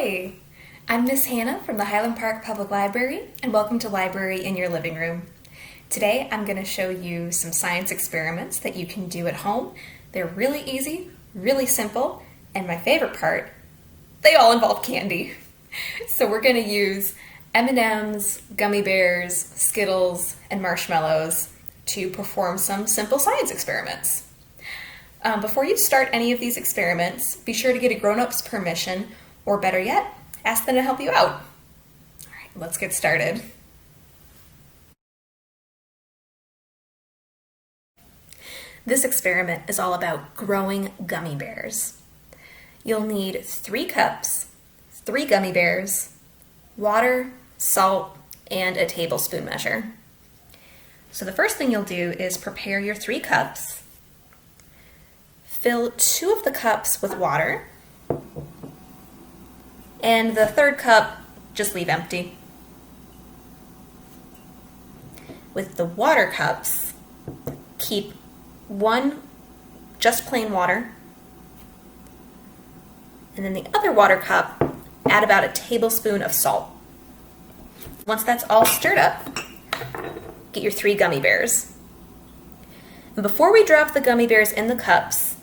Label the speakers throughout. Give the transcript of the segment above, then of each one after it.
Speaker 1: Hi, I'm Miss Hannah from the Highland Park Public Library, and welcome to Library in Your Living Room. Today I'm going to show you some science experiments that you can do at home. They're really easy, really simple, and my favorite part, they all involve candy. So we're going to use M&Ms, gummy bears, Skittles, and marshmallows to perform some simple science experiments. Before you start any of these experiments, be sure to get a grown-up's permission, or better yet, ask them to help you out. All right, let's get started. This experiment is all about growing gummy bears. You'll need 3 cups, 3 gummy bears, water, salt, and a tablespoon measure. So the first thing you'll do is prepare your 3 cups. Fill 2 of the cups with water, and the 3rd cup, just leave empty. With the water cups, keep 1 just plain water, and then the other water cup, add about a tablespoon of salt. Once that's all stirred up, get your 3 gummy bears. And before we drop the gummy bears in the cups,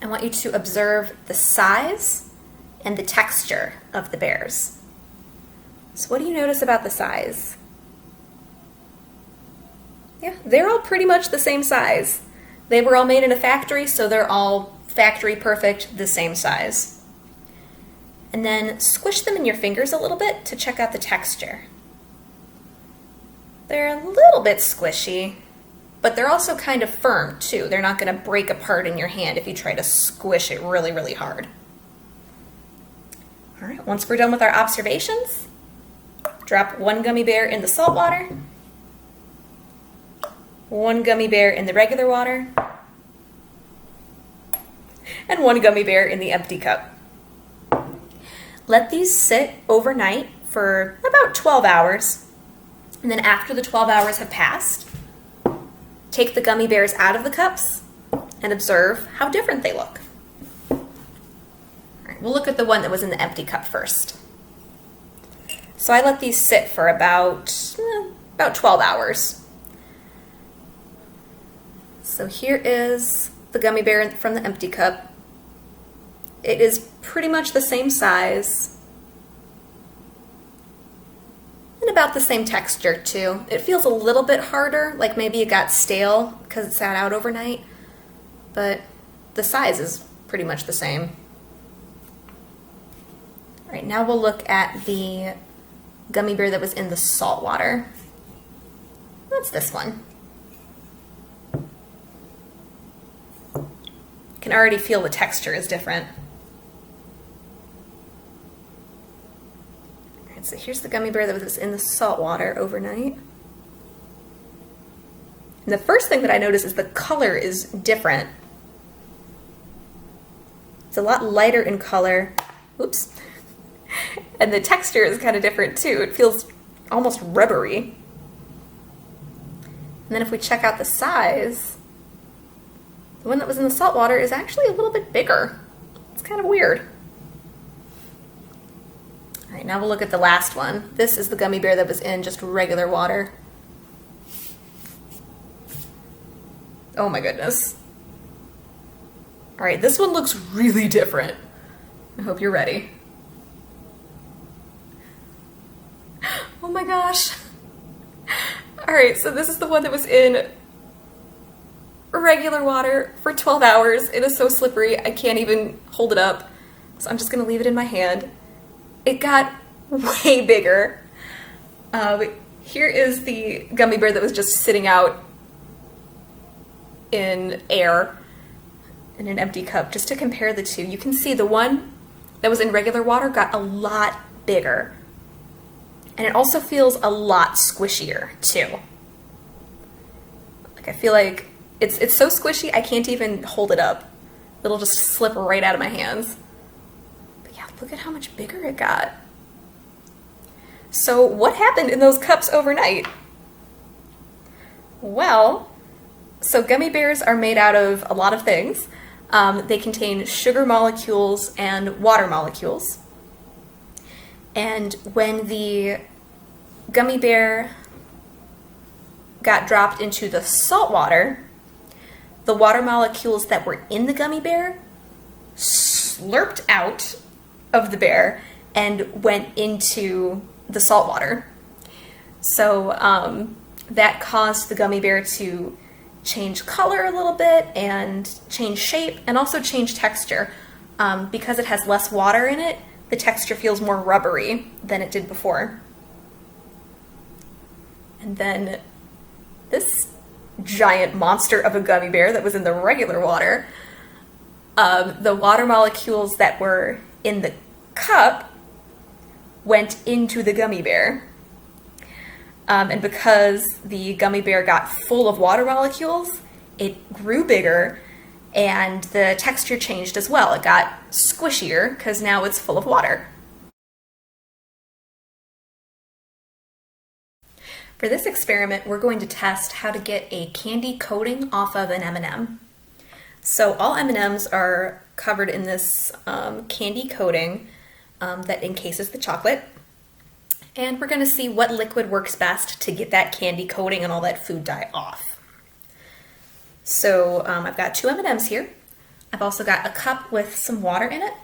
Speaker 1: I want you to observe the size and the texture of the bears. So what do you notice about the size? Yeah, they're all pretty much the same size. They were all made in a factory, so they're all factory perfect, the same size. And then squish them in your fingers a little bit to check out the texture. They're a little bit squishy, but they're also kind of firm too. They're not going to break apart in your hand if you try to squish it really, really hard. All right, once we're done with our observations, drop 1 gummy bear in the salt water, 1 gummy bear in the regular water, and 1 gummy bear in the empty cup. Let these sit overnight for about 12 hours. And then after the 12 hours have passed, take the gummy bears out of the cups and observe how different they look. All right, we'll look at the one that was in the empty cup first. So I let these sit for about 12 hours. So here is the gummy bear from the empty cup. It is pretty much the same size and about the same texture too. It feels a little bit harder, like maybe it got stale because it sat out overnight, but the size is pretty much the same. All right, now we'll look at the gummy bear that was in the salt water. That's this one. You can already feel the texture is different. So here's the gummy bear that was in the salt water overnight. And the first thing that I notice is the color is different. It's a lot lighter in color. Oops. And the texture is kind of different too. It feels almost rubbery. And then if we check out the size, the one that was in the salt water is actually a little bit bigger. It's kind of weird. All right, now we'll look at the last one. This is the gummy bear that was in just regular water. Oh my goodness. All right, this one looks really different. I hope you're ready. Oh my gosh. All right, so this is the one that was in regular water for 12 hours. It is so slippery, I can't even hold it up. So I'm just gonna leave it in my hand. It got way bigger. Here is the gummy bear that was just sitting out in air in an empty cup. Just to compare the two, you can see the one that was in regular water got a lot bigger. And it also feels a lot squishier too. Like I feel like it's so squishy I can't even hold it up. It'll just slip right out of my hands. Look at how much bigger it got. So what happened in those cups overnight? Well, so gummy bears are made out of a lot of things. They contain sugar molecules and water molecules. And when the gummy bear got dropped into the salt water, the water molecules that were in the gummy bear slurped out of the bear and went into the salt water. So that caused the gummy bear to change color a little bit and change shape and also change texture. Because it has less water in it, the texture feels more rubbery than it did before. And then this giant monster of a gummy bear that was in the regular water, the water molecules that were in the cup went into the gummy bear. And because the gummy bear got full of water molecules, it grew bigger and the texture changed as well. It got squishier because now it's full of water. For this experiment, we're going to test how to get a candy coating off of an M&M. So all M&Ms are covered in this candy coating that encases the chocolate. And we're going to see what liquid works best to get that candy coating and all that food dye off. So I've got 2 M&Ms here. I've also got a cup with some water in it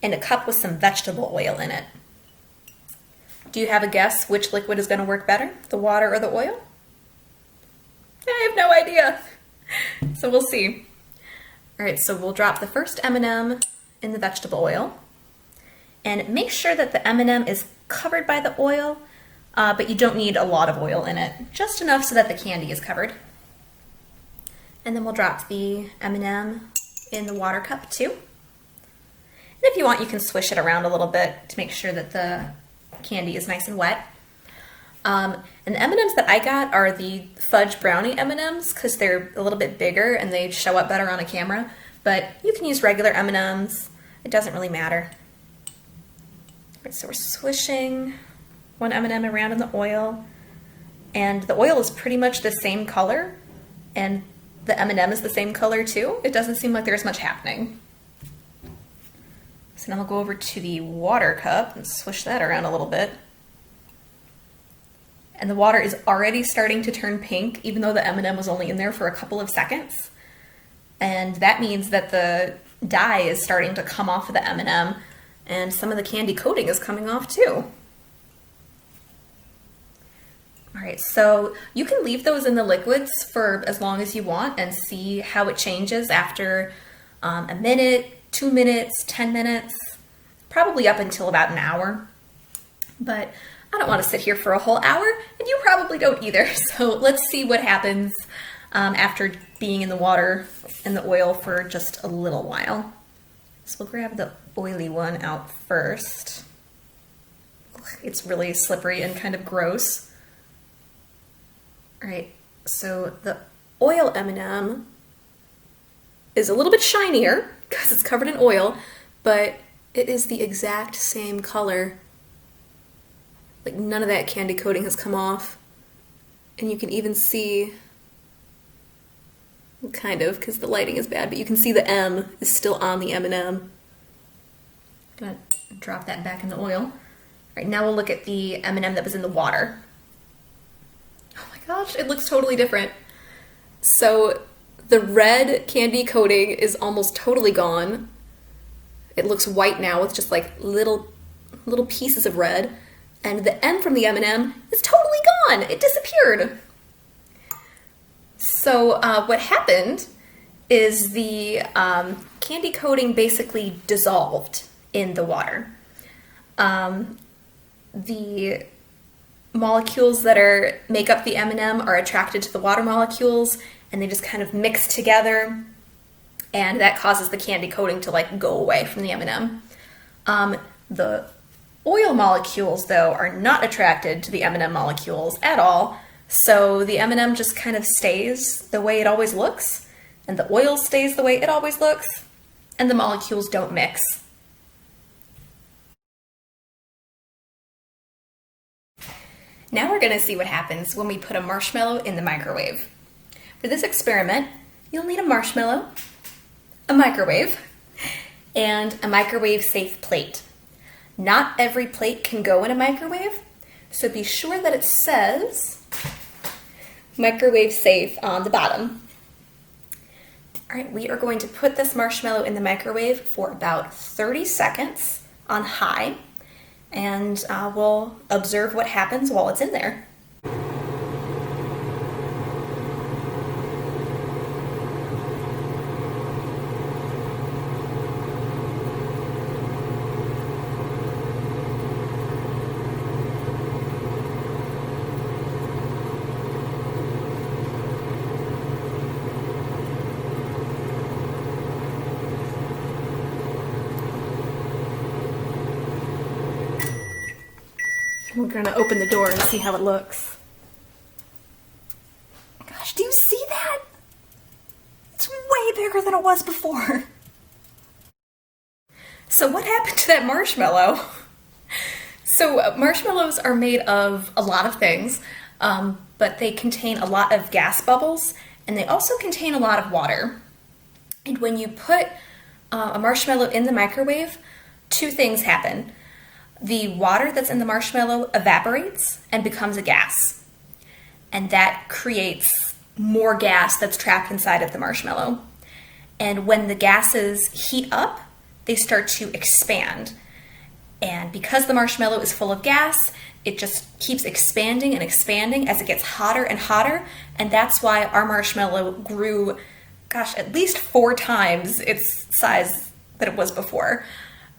Speaker 1: and a cup with some vegetable oil in it. Do you have a guess which liquid is going to work better, the water or the oil? I have no idea. So we'll see. All right, so we'll drop the first M&M in the vegetable oil. And make sure that the M&M is covered by the oil, but you don't need a lot of oil in it. Just enough so that the candy is covered. And then we'll drop the M&M in the water cup too. And if you want, you can swish it around a little bit to make sure that the candy is nice and wet. And the M&Ms that I got are the fudge brownie M&Ms because they're a little bit bigger and they show up better on a camera. But you can use regular M&Ms. It doesn't really matter. All right, so we're swishing one M&M around in the oil. And the oil is pretty much the same color. And the M&M is the same color too. It doesn't seem like there's much happening. So now I'll go over to the water cup and swish that around a little bit. And the water is already starting to turn pink, even though the M&M was only in there for a couple of seconds. And that means that the dye is starting to come off of the M&M, and some of the candy coating is coming off too. All right, so you can leave those in the liquids for as long as you want and see how it changes after a minute, 2 minutes, 10 minutes, probably up until about an hour. But I don't want to sit here for a whole hour, and you probably don't either. So let's see what happens after being in the water and the oil for just a little while. So we'll grab the oily one out first. It's really slippery and kind of gross. All right, so the oil M&M is a little bit shinier because it's covered in oil, but it is the exact same color. Like none of that candy coating has come off. And you can even see, kind of, because the lighting is bad, but you can see the M is still on the M&M. Gonna drop that back in the oil. All right, now we'll look at the M&M that was in the water. Oh my gosh, it looks totally different. So the red candy coating is almost totally gone. It looks white now with just like little pieces of red. And the M from the M&M is totally gone. It disappeared. So what happened is the candy coating basically dissolved in the water. The molecules that make up the M&M are attracted to the water molecules, and they just kind of mix together, and that causes the candy coating to like go away from the M&M. The oil molecules, though, are not attracted to the M&M molecules at all, so the M&M just kind of stays the way it always looks, and the oil stays the way it always looks, and the molecules don't mix. Now we're going to see what happens when we put a marshmallow in the microwave. For this experiment, you'll need a marshmallow, a microwave, and a microwave-safe plate. Not every plate can go in a microwave, so be sure that it says microwave safe on the bottom. All right, we are going to put this marshmallow in the microwave for about 30 seconds on high, and we'll observe what happens while it's in there. We're gonna open the door and see how it looks. Gosh, do you see that? It's way bigger than it was before. So what happened to that marshmallow? So marshmallows are made of a lot of things, but they contain a lot of gas bubbles, and they also contain a lot of water. And when you put a marshmallow in the microwave, two things happen. The water that's in the marshmallow evaporates and becomes a gas. And that creates more gas that's trapped inside of the marshmallow. And when the gases heat up, they start to expand. And because the marshmallow is full of gas, it just keeps expanding and expanding as it gets hotter and hotter. And that's why our marshmallow grew, gosh, at least 4 times its size that it was before.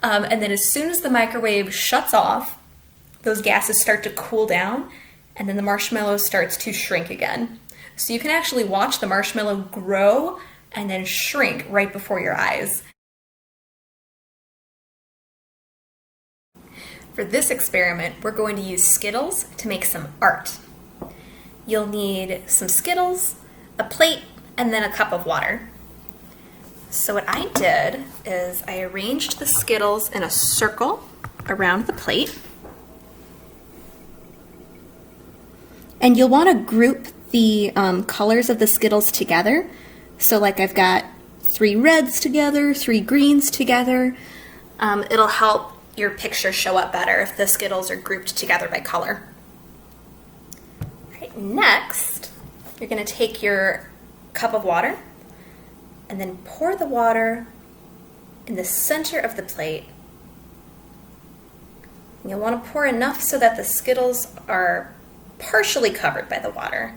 Speaker 1: And then as soon as the microwave shuts off, those gases start to cool down, and then the marshmallow starts to shrink again. So you can actually watch the marshmallow grow and then shrink right before your eyes. For this experiment, we're going to use Skittles to make some art. You'll need some Skittles, a plate, and then a cup of water. So what I did is I arranged the Skittles in a circle around the plate. And you'll want to group the colors of the Skittles together. So like I've got 3 reds together, 3 greens together. It'll help your picture show up better if the Skittles are grouped together by color. All right, next, you're going to take your cup of water and then pour the water in the center of the plate. And you'll want to pour enough so that the Skittles are partially covered by the water.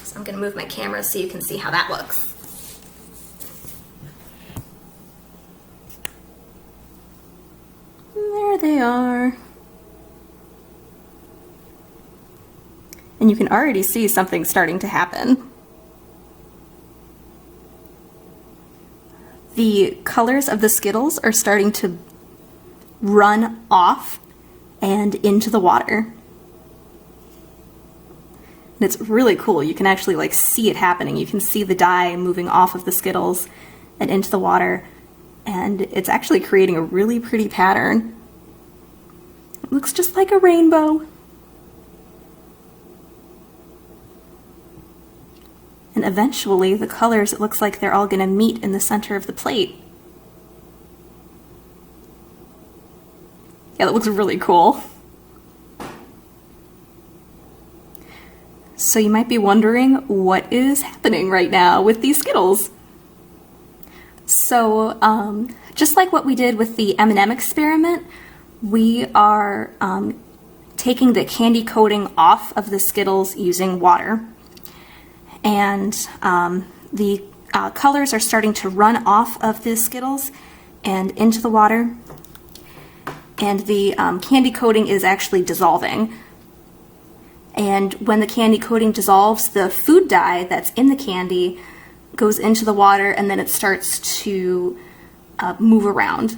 Speaker 1: So I'm going to move my camera so you can see how that looks. There they are. And you can already see something starting to happen. The colors of the Skittles are starting to run off and into the water. And it's really cool. You can actually like see it happening. You can see the dye moving off of the Skittles and into the water. And it's actually creating a really pretty pattern. It looks just like a rainbow. And eventually the colors, it looks like they're all going to meet in the center of the plate. Yeah, that looks really cool. So you might be wondering what is happening right now with these Skittles. So just like what we did with the M&M experiment, we are taking the candy coating off of the Skittles using water. And the colors are starting to run off of the Skittles and into the water. And the candy coating is actually dissolving. And when the candy coating dissolves, the food dye that's in the candy goes into the water, and then it starts to move around.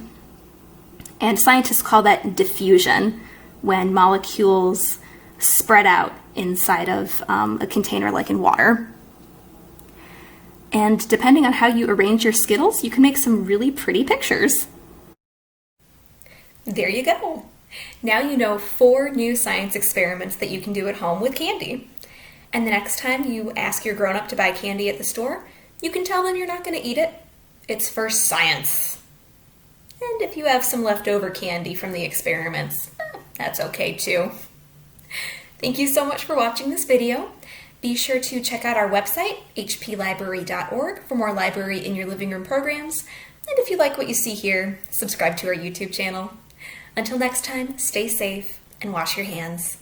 Speaker 1: And scientists call that diffusion, when molecules spread out inside of a container like in water. And depending on how you arrange your Skittles, you can make some really pretty pictures. There you go. Now you know 4 new science experiments that you can do at home with candy. And the next time you ask your grown-up to buy candy at the store, you can tell them you're not going to eat it. It's for science. And if you have some leftover candy from the experiments, that's okay too. Thank you so much for watching this video. Be sure to check out our website, hplibrary.org, for more library in your living room programs. And if you like what you see here, subscribe to our YouTube channel. Until next time, stay safe and wash your hands.